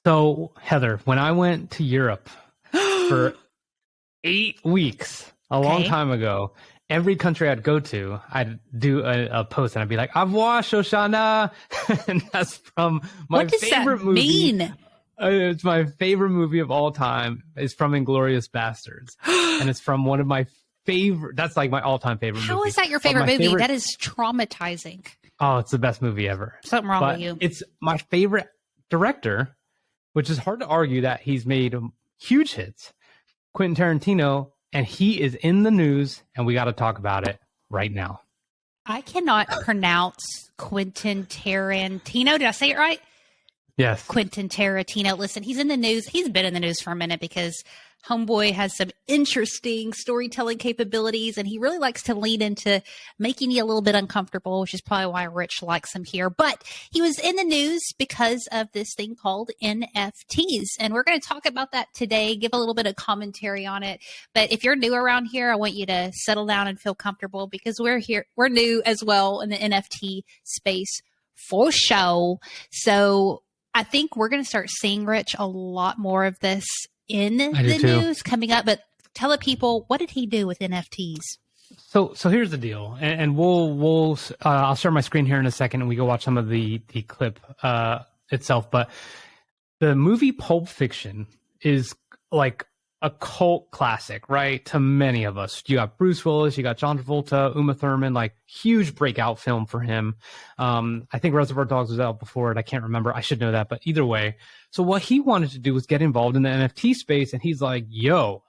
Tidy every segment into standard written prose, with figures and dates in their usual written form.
So, Heather, when I went to Europe for 8 weeks a long time ago, every country I'd go to, I'd do a post and I'd be like, Au revoir, Shoshana. And that's from my favorite movie. What does that mean? It's my favorite movie of all time. It's from Inglourious Bastards. And it's from one of my favorite, that's like my all-time favorite movie. How is that your favorite movie? That is traumatizing. Oh, it's the best movie ever. Something wrong with you. It's my favorite director, which is hard to argue that he's made huge hits, Quentin Tarantino, and he is in the news, and we got to talk about it right now. I cannot pronounce Quentin Tarantino. Did I say it right? Yes. Quentin Tarantino. Listen, he's in the news. He's been in the news for a minute because Homeboy has some interesting storytelling capabilities, and he really likes to lean into making you a little bit uncomfortable, which is probably why Rich likes him here. But he was in the news because of this thing called NFTs, and we're going to talk about that today, give a little bit of commentary on it. But if you're new around here, I want you to settle down and feel comfortable because we're here. We're new as well in the NFT space for show. So I think we're going to start seeing, Rich, a lot more of this in the news coming up. But tell the people, what did he do with NFTs? So here's the deal, and we'll I'll share my screen here in a second, and we go watch some of the clip itself. But the movie Pulp Fiction is like a cult classic, right? To many of us. You got Bruce Willis, you got John Travolta, Uma Thurman, like huge breakout film for him. I think Reservoir Dogs was out before it. I can't remember. I should know that. But either way, so what he wanted to do was get involved in the NFT space. And he's like, yo,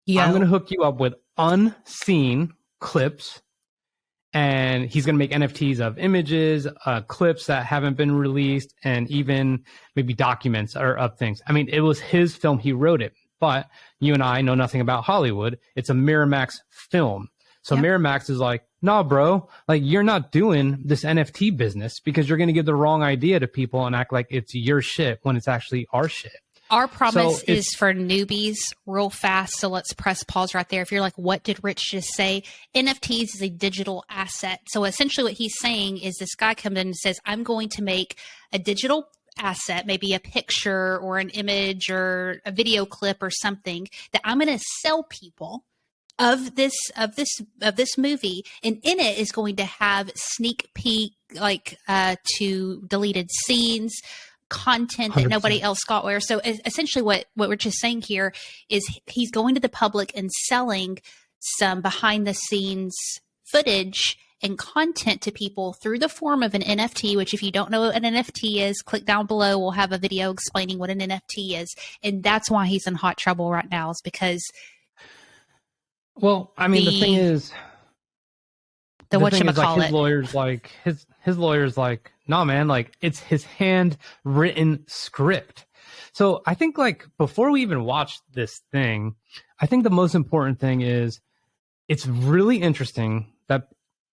I'm going to hook you up with unseen clips. And he's going to make NFTs of images, clips that haven't been released, and even maybe documents or of things. I mean, it was his film. He wrote it. But you and I know nothing about Hollywood. It's a Miramax film. So Miramax is like, nah, bro, like you're not doing this NFT business because you're going to give the wrong idea to people and act like it's your shit when it's actually our shit. Our promise is for newbies real fast. So let's press pause right there. If you're like, what did Rich just say? NFTs is a digital asset. So essentially what he's saying is this guy comes in and says, I'm going to make a digital asset, maybe a picture or an image or a video clip or something that I'm going to sell people of this movie, and in it is going to have sneak peek to deleted scenes, content that 100%. Nobody else got where. So essentially what we're just saying here is he's going to the public and selling some behind the scenes footage and content to people through the form of an NFT, which if you don't know what an NFT is, click down below. We'll have a video explaining what an NFT is. And that's why he's in hot trouble right now, is because well, I mean, the thing is, his lawyer's like, nah, man, like it's his handwritten script. So I think like before we even watch this thing, I think the most important thing is it's really interesting that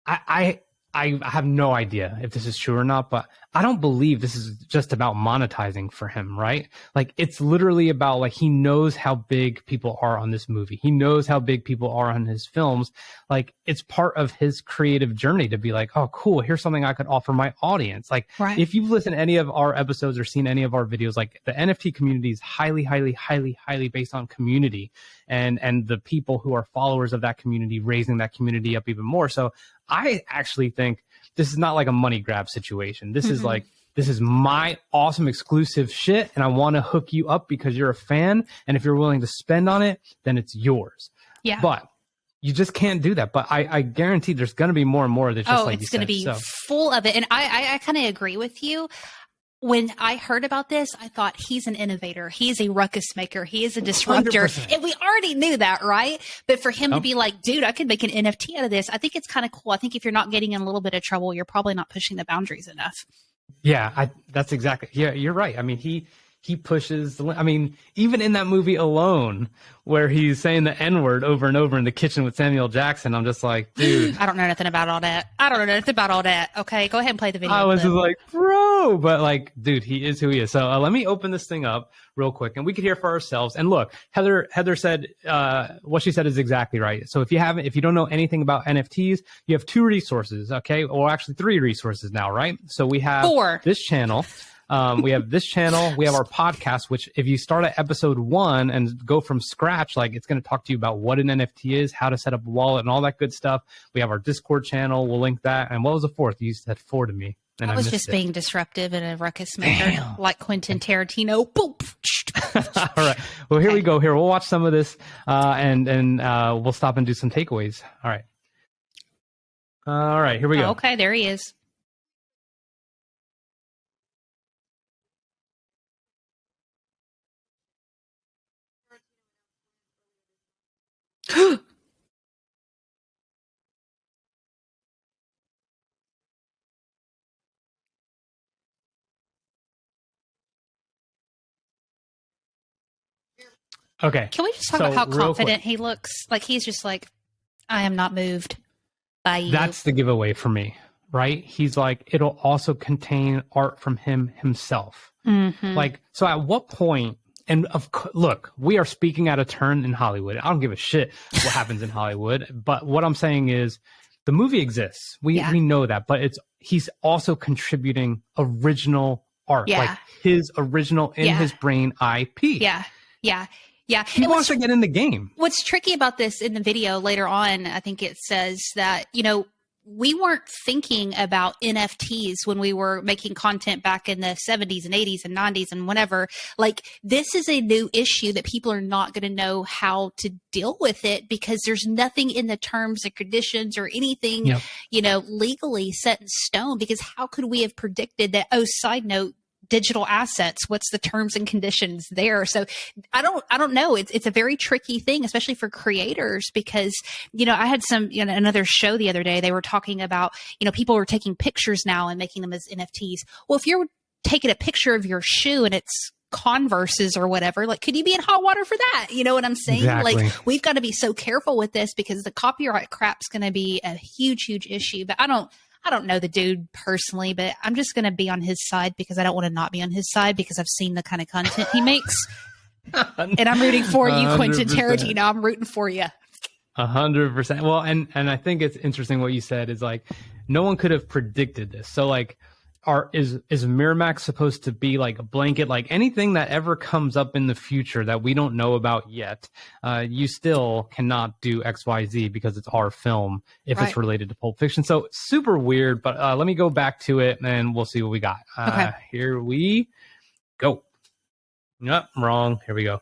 I have no idea if this is true or not, but I don't believe this is just about monetizing for him, right? Like it's literally about like he knows how big people are on this movie. He knows how big people are on his films. Like it's part of his creative journey to be like, oh, cool, here's something I could offer my audience. Like if you've listened to any of our episodes or seen any of our videos, like the NFT community is highly, highly, highly, highly based on community and the people who are followers of that community, raising that community up even more. So I actually think this is not like a money grab situation. This is like, this is my awesome exclusive shit, and I want to hook you up because you're a fan. And if you're willing to spend on it, then it's yours. Yeah. But you just can't do that. But I guarantee there's going to be more and more that's just like you said. Oh, it's going to be full of it. And I kind of agree with you. When I heard about this, I thought he's an innovator. He's a ruckus maker. He is a disruptor. 100%. And we already knew that, right? But for him to be like, dude, I could make an NFT out of this. I think it's kind of cool. I think if you're not getting in a little bit of trouble, you're probably not pushing the boundaries enough. Yeah, that's exactly. Yeah, you're right. I mean, he pushes. I mean, even in that movie alone, where he's saying the N-word over and over in the kitchen with Samuel Jackson, I'm just like, dude. I don't know nothing about all that. Okay, go ahead and play the video. I was just like, bro, but like, dude, he is who he is. So let me open this thing up real quick, and we could hear for ourselves. And look, Heather said what she said is exactly right. So if you don't know anything about NFTs, you have 2 resources, okay, or actually 3 resources now, right? So we have this channel. We have this channel. We have our podcast, which if you start at episode 1 and go from scratch, like it's going to talk to you about what an NFT is, how to set up a wallet and all that good stuff. We have our Discord channel. We'll link that. And what was the fourth? You said 4 to me. And I was just being disruptive and a ruckus maker, like Quentin Tarantino. Boom. All right. Well, here we go. Here, we'll watch some of this and we'll stop and do some takeaways. All right. All right. Here we go. Okay, there he is. Okay. Can we just talk about how confident he looks? Like he's just like, I am not moved by you. That's the giveaway for me, right? He's like, it'll also contain art from him himself. Mm-hmm. Like, so at what point, and look, we are speaking out of turn in Hollywood. I don't give a shit what happens in Hollywood. But what I'm saying is the movie exists. We know that, but he's also contributing original art, like his original in his brain IP. Yeah. Yeah. He wants to get in the game. What's tricky about this in the video later on, I think it says that, we weren't thinking about NFTs when we were making content back in the 70s and 80s and 90s and whatever. Like, this is a new issue that people are not going to know how to deal with it because there's nothing in the terms and conditions or anything, legally set in stone. Because how could we have predicted that? Oh, side note, digital assets, what's the terms and conditions there? So I don't know. It's a very tricky thing, especially for creators, because, I had another show the other day, they were talking about, people were taking pictures now and making them as NFTs. Well, if you're taking a picture of your shoe and it's Converses or whatever, like, could you be in hot water for that? You know what I'm saying? Exactly. Like, we've got to be so careful with this because the copyright crap's going to be a huge, huge issue. But I don't know the dude personally, but I'm just going to be on his side because I don't want to not be on his side because I've seen the kind of content he makes. And I'm rooting for you, 100%. Quentin Tarantino. I'm rooting for you. 100%. Well, and I think it's interesting what you said is like, no one could have predicted this. So like, is Miramax supposed to be like a blanket, like anything that ever comes up in the future that we don't know about yet, you still cannot do XYZ because it's our film if it's related to Pulp Fiction. So super weird, but let me go back to it and we'll see what we got. Okay. Here we go. Nope, wrong. Here we go.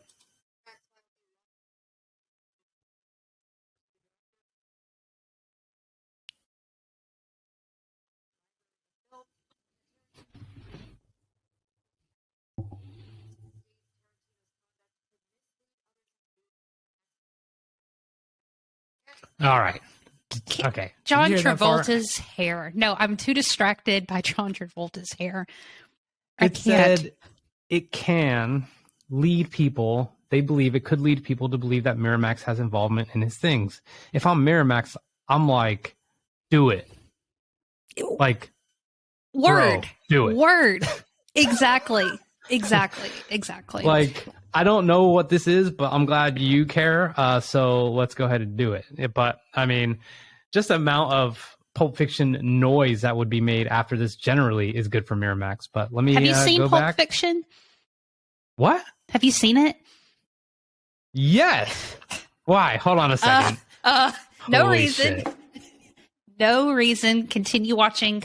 All right. Okay. John Travolta's hair. No, I'm too distracted by John Travolta's hair. It said it can lead people. They believe it could lead people to believe that Miramax has involvement in his things. If I'm Miramax, I'm like, do it. Like, word. Bro, do it. Word. Exactly. Like, I don't know what this is, but I'm glad you care. So let's go ahead and do it. But I mean, just the amount of Pulp Fiction noise that would be made after this generally is good for Miramax. But let me Have you seen go Pulp back. Fiction? What? Have you seen it? Yes. Why? Hold on a second. No Holy reason. shit. No reason. Continue watching.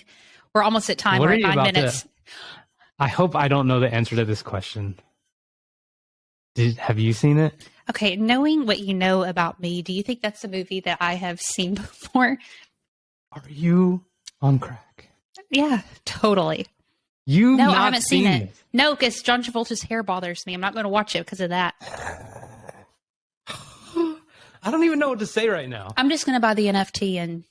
We're almost at time. What We're are at you 9 about minutes. I hope I don't know the answer to this question. Have you seen it? Okay, knowing what you know about me, do you think that's a movie that I have seen before? Are you on crack? Yeah, totally. No, I haven't seen it. No, because John Travolta's hair bothers me. I'm not going to watch it because of that. I don't even know what to say right now. I'm just going to buy the NFT and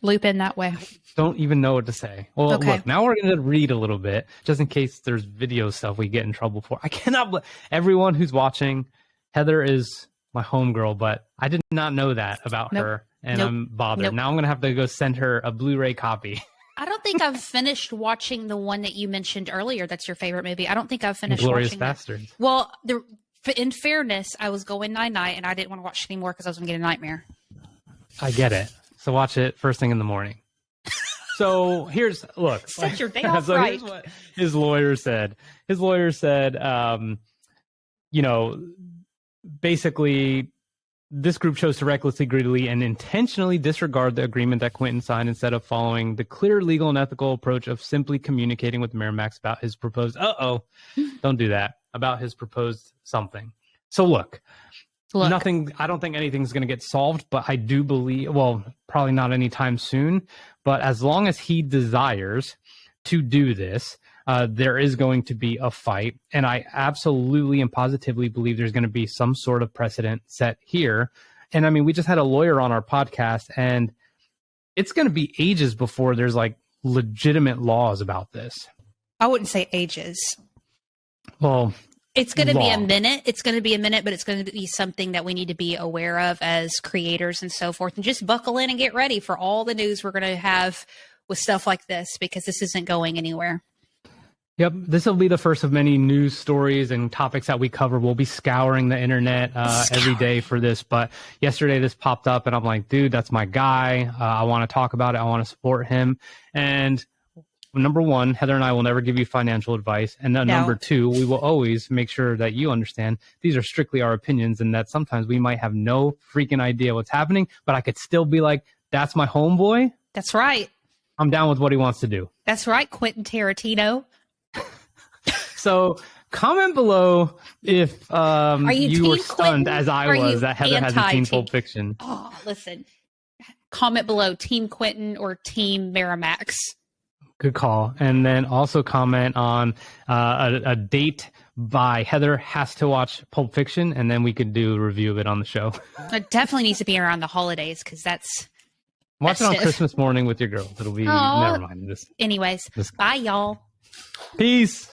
loop in that way. Don't even know what to say. Well, Okay. Look, now we're going to read a little bit, just in case there's video stuff we get in trouble for. I cannot everyone who's watching, Heather is my homegirl, but I did not know that about her, and I'm bothered. Now I'm going to have to go send her a Blu-ray copy. I don't think I've finished watching the one that you mentioned earlier. That's your favorite movie. I don't think I've finished Glorious watching Bastards. That. Well, in fairness, I was going night-night, and I didn't want to watch it anymore because I was going to get a nightmare. I get it. So watch it first thing in the morning. So look. Set your day off so right. Here's what his lawyer said. His lawyer said, basically, this group chose to recklessly, greedily, and intentionally disregard the agreement that Quentin signed instead of following the clear legal and ethical approach of simply communicating with Miramax about his proposed, don't do that, about his proposed something. So look, nothing, I don't think anything's going to get solved, but I do believe, well, probably not anytime soon, but as long as he desires to do this, there is going to be a fight. And I absolutely and positively believe there's going to be some sort of precedent set here. And I mean, we just had a lawyer on our podcast, and it's going to be ages before there's like legitimate laws about this. I wouldn't say ages. Well, it's going to be a minute. It's going to be a minute, but it's going to be something that we need to be aware of as creators and so forth. And just buckle in and get ready for all the news we're going to have with stuff like this, because this isn't going anywhere. Yep, this will be the first of many news stories and topics that we cover. We'll be scouring the internet every day for this. But yesterday this popped up, and I'm like, dude, that's my guy. I want to talk about it. I want to support him. And number one, Heather and I will never give you financial advice. And then number two, we will always make sure that you understand these are strictly our opinions, and that sometimes we might have no freaking idea what's happening, but I could still be like, that's my homeboy. That's right. I'm down with what he wants to do. That's right, Quentin Tarantino. So comment below if you were stunned as I was that Heather hasn't seen Pulp Fiction. Oh, listen. Comment below, Team Quentin or Team Miramax. Good call. And then also comment on a date by Heather has to watch Pulp Fiction, and then we could do a review of it on the show. It definitely needs to be around the holidays, because that's watch it on Christmas morning with your girls. It'll be, never mind. Anyways, bye, y'all. Peace.